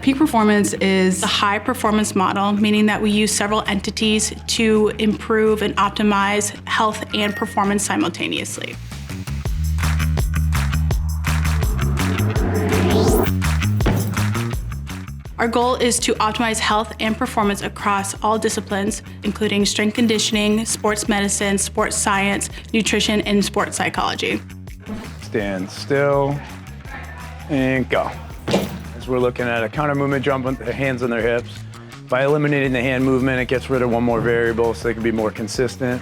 Peak performance is a high performance model, meaning that we use several entities to improve and optimize health and performance simultaneously. Our goal is to optimize health and performance across all disciplines, including strength conditioning, sports medicine, sports science, nutrition, and sports psychology. Stand still and go. As we're looking at a counter movement jump with the hands on their hips. By eliminating the hand movement, it gets rid of one more variable so they can be more consistent.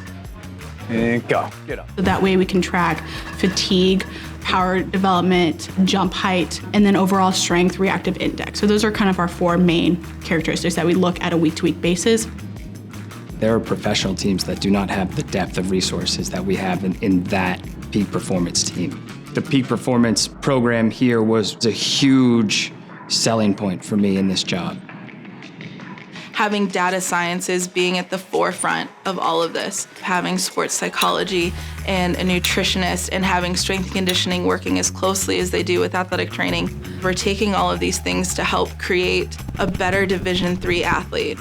And go, get up. So that way we can track fatigue, power development, jump height, and then overall strength reactive index. So those are kind of our four main characteristics that we look at a week-to-week basis. There are professional teams that do not have the depth of resources that we have in that peak performance team. The peak performance program here was a huge selling point for me in this job. Having data sciences being at the forefront of all of this, having sports psychology and a nutritionist and having strength and conditioning working as closely as they do with athletic training. We're taking all of these things to help create a better Division III athlete.